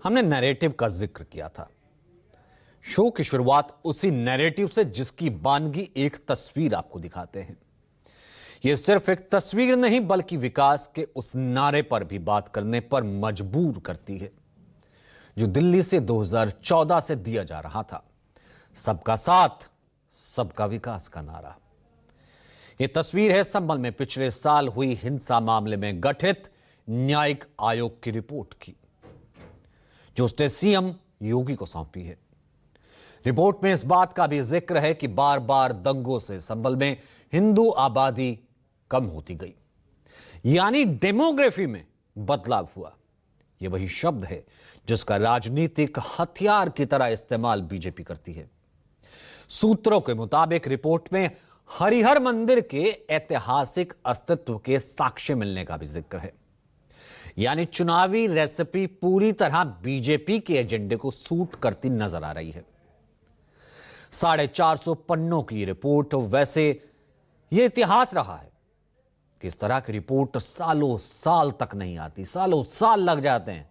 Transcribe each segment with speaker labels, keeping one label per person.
Speaker 1: हमने नैरेटिव का जिक्र किया था। शो की शुरुआत उसी नैरेटिव से जिसकी बानगी एक तस्वीर आपको दिखाते हैं। यह सिर्फ एक तस्वीर नहीं बल्कि विकास के उस नारे पर भी बात करने पर मजबूर करती है जो दिल्ली से 2014 से दिया जा रहा था, सबका साथ सबका विकास का नारा। यह तस्वीर है संभल में पिछले साल हुई हिंसा मामले में गठित न्यायिक आयोग की रिपोर्ट की, जो उसने सीएम योगी को सौंपी है। रिपोर्ट में इस बात का भी जिक्र है कि बार बार दंगों से संभल में हिंदू आबादी कम होती गई, यानी डेमोग्राफी में बदलाव हुआ। यह वही शब्द है जिसका राजनीतिक हथियार की तरह इस्तेमाल बीजेपी करती है। सूत्रों के मुताबिक रिपोर्ट में हरिहर मंदिर के ऐतिहासिक अस्तित्व के साक्ष्य मिलने का भी जिक्र है, यानी चुनावी रेसिपी पूरी तरह बीजेपी के एजेंडे को सूट करती नजर आ रही है। 450 पन्नों की रिपोर्ट, वैसे यह इतिहास रहा है कि इस तरह की रिपोर्ट सालों साल तक नहीं आती, सालों साल लग जाते हैं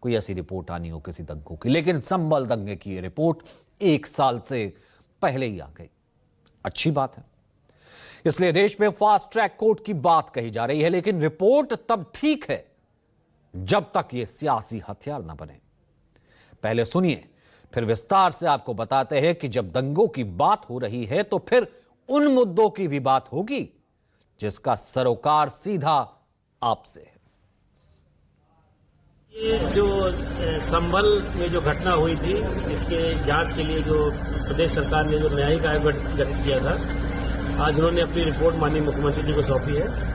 Speaker 1: कोई ऐसी रिपोर्ट आनी हो किसी दंगों की, लेकिन संभल दंगे की यह रिपोर्ट 1 साल से पहले ही आ गई। अच्छी बात है, इसलिए देश में फास्ट ट्रैक कोर्ट की बात कही जा रही है, लेकिन रिपोर्ट तब ठीक है जब तक यह सियासी हथियार ना बने। पहले सुनिए, फिर विस्तार से आपको बताते हैं कि जब दंगों की बात हो रही है तो फिर उन मुद्दों की भी बात होगी जिसका सरोकार सीधा आपसे है।
Speaker 2: ये जो संभल में जो घटना हुई थी, इसके जांच के लिए जो प्रदेश सरकार ने जो न्यायिक आयोग गठित किया था, आज उन्होंने अपनी रिपोर्ट माननीय मुख्यमंत्री जी को सौंपी है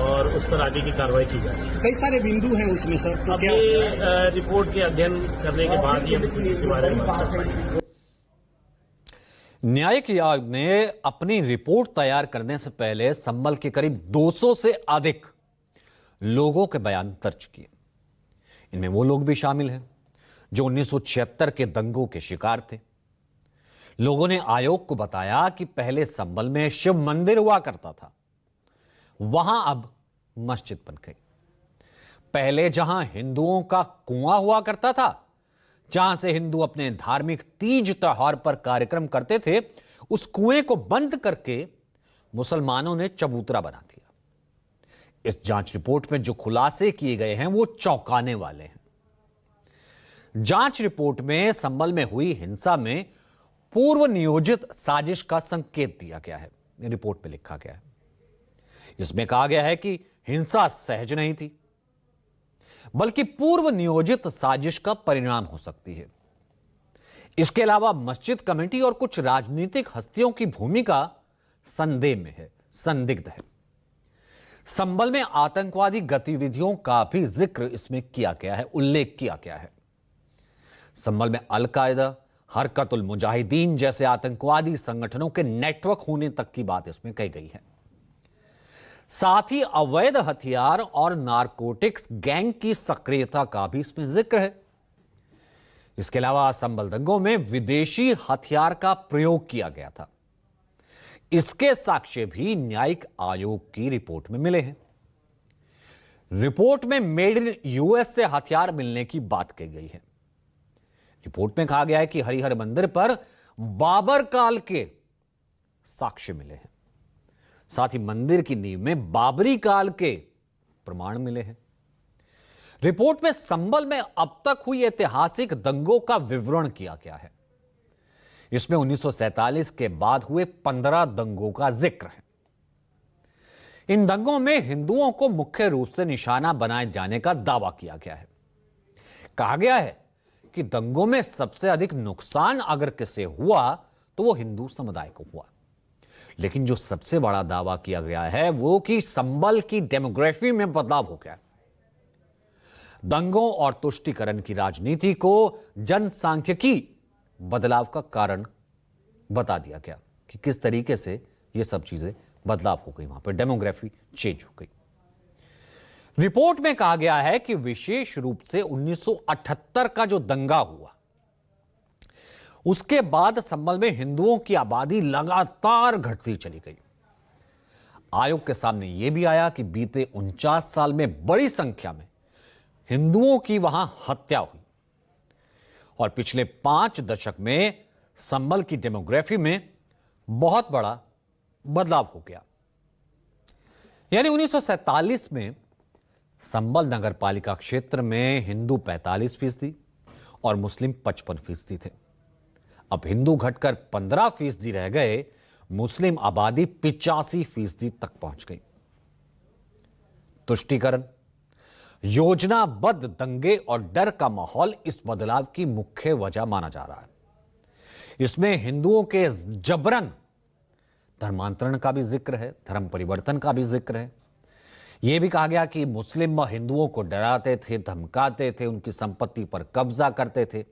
Speaker 2: और उस पर आगे की कार्रवाई की जाएगी।
Speaker 3: कई सारे बिंदु हैं उसमें सर, तो क्या
Speaker 2: रिपोर्ट के अध्ययन करने के बाद ही इसके बारे में बात करेंगे।
Speaker 1: न्यायिक आयोग ने अपनी रिपोर्ट तैयार करने से पहले संभल के करीब 200 से अधिक लोगों के बयान दर्ज किए। इनमें वो लोग भी शामिल हैं जो 1976 के दंगों के शिकार थे। लोगों ने आयोग को बताया कि पहले संभल में शिव मंदिर हुआ करता था, वहां अब मस्जिद बन गई। पहले जहां हिंदुओं का कुआं हुआ करता था, जहां से हिंदू अपने धार्मिक तीज त्योहार पर कार्यक्रम करते थे, उस कुएं को बंद करके मुसलमानों ने चबूतरा बना दिया। इस जांच रिपोर्ट में जो खुलासे किए गए हैं वो चौंकाने वाले हैं। जांच रिपोर्ट में संभल में हुई हिंसा में पूर्व नियोजित साजिश का संकेत दिया गया है। रिपोर्ट में लिखा गया है, इसमें कहा गया है कि हिंसा सहज नहीं थी बल्कि पूर्व नियोजित साजिश का परिणाम हो सकती है। इसके अलावा मस्जिद कमेटी और कुछ राजनीतिक हस्तियों की भूमिका संदेह में है, संदिग्ध है। संभल में आतंकवादी गतिविधियों का भी जिक्र इसमें किया गया है, उल्लेख किया गया है। संभल में अल-कायदा, हरकतुल मुजाहिदीन जैसे आतंकवादी संगठनों के नेटवर्क होने तक की बात इसमें कही गई है। साथ ही अवैध हथियार और नारकोटिक्स गैंग की सक्रियता का भी इसमें जिक्र है। इसके अलावा संभल दंगों में विदेशी हथियार का प्रयोग किया गया था, इसके साक्ष्य भी न्यायिक आयोग की रिपोर्ट में मिले हैं। रिपोर्ट में मेड इन यूएस से हथियार मिलने की बात कही गई है। रिपोर्ट में कहा गया है कि हरिहर मंदिर पर बाबर काल के साक्ष्य मिले हैं, साथ ही मंदिर की नींव में बाबरी काल के प्रमाण मिले हैं। रिपोर्ट में संभल में अब तक हुई ऐतिहासिक दंगों का विवरण किया गया है। इसमें 1947 के बाद हुए 15 दंगों का जिक्र है। इन दंगों में हिंदुओं को मुख्य रूप से निशाना बनाए जाने का दावा किया गया है। कहा गया है कि दंगों में सबसे अधिक नुकसान अगर किसे हुआ तो वो हिंदू समुदाय को हुआ, लेकिन जो सबसे बड़ा दावा किया गया है वो कि संभल की डेमोग्राफी में बदलाव हो गया। दंगों और तुष्टीकरण की राजनीति को जनसांख्यिकी बदलाव का कारण बता दिया गया कि किस तरीके से ये सब चीजें बदलाव हो गई, वहां पर डेमोग्राफी चेंज हो गई। रिपोर्ट में कहा गया है कि विशेष रूप से 1978 का जो दंगा हुआ, उसके बाद संभल में हिंदुओं की आबादी लगातार घटती चली गई। आयोग के सामने यह भी आया कि बीते 49 साल में बड़ी संख्या में हिंदुओं की वहां हत्या हुई, और पिछले 5 दशक में संभल की डेमोग्राफी में बहुत बड़ा बदलाव हो गया। यानी 1947 में संभल नगर पालिका क्षेत्र में हिंदू 45% और मुस्लिम 55% थे। अब हिंदू घटकर 15% रह गए, मुस्लिम आबादी 85% तक पहुंच गई। तुष्टीकरण, योजनाबद्ध दंगे और डर का माहौल इस बदलाव की मुख्य वजह माना जा रहा है। इसमें हिंदुओं के जबरन धर्मांतरण का भी जिक्र है, धर्म परिवर्तन का भी जिक्र है। यह भी कहा गया कि मुस्लिम हिंदुओं को डराते थे, धमकाते थे, उनकी संपत्ति पर कब्जा करते थे।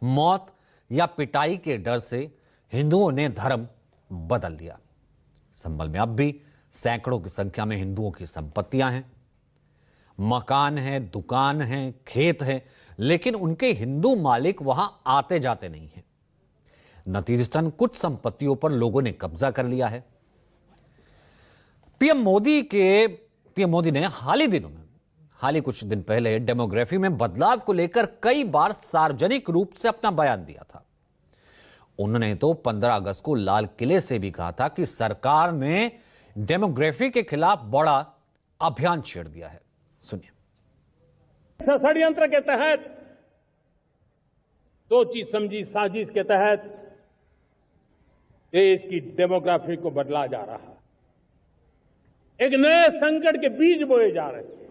Speaker 1: मौत या पिटाई के डर से हिंदुओं ने धर्म बदल लिया। संभल में अब भी सैकड़ों की संख्या में हिंदुओं की संपत्तियां हैं, मकान है, दुकान है, खेत है, लेकिन उनके हिंदू मालिक वहां आते जाते नहीं हैं। नतीजतन कुछ संपत्तियों पर लोगों ने कब्जा कर लिया है। पीएम मोदी ने हाल ही कुछ दिन पहले डेमोग्राफी में बदलाव को लेकर कई बार सार्वजनिक रूप से अपना बयान दिया था। उन्होंने तो 15 अगस्त को लाल किले से भी कहा था कि सरकार ने डेमोग्राफी के खिलाफ बड़ा अभियान छेड़ दिया है। सुनिए।
Speaker 4: षड्यंत्र के तहत, सोची समझी साजिश के तहत देश की डेमोग्राफी को बदला जा रहा है। एक नए संकट के बीज बोए जा रहे हैं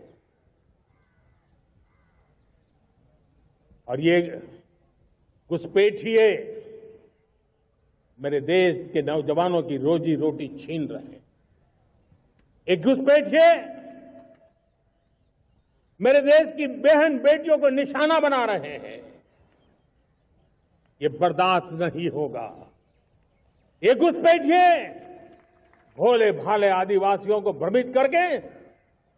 Speaker 4: और ये घुसपैठिए मेरे देश के नौजवानों की रोजी रोटी छीन रहे हैं। एक घुसपैठिए मेरे देश की बहन बेटियों को निशाना बना रहे हैं। ये बर्दाश्त नहीं होगा। ये घुसपैठिए भोले भाले आदिवासियों को भ्रमित करके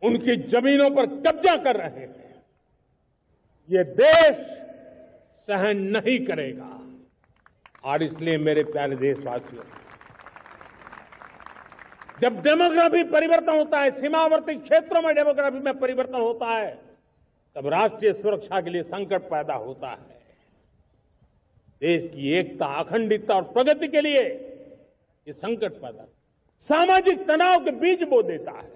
Speaker 4: उनकी जमीनों पर कब्जा कर रहे हैं। ये देश सहन नहीं करेगा। और इसलिए मेरे प्यारे देशवासियों, जब डेमोग्राफी परिवर्तन होता है, सीमावर्ती क्षेत्रों में डेमोग्राफी में परिवर्तन होता है, तब राष्ट्रीय सुरक्षा के लिए संकट पैदा होता है। देश की एकता, अखंडितता और प्रगति के लिए ये संकट पैदा, सामाजिक तनाव के बीज बो देता है।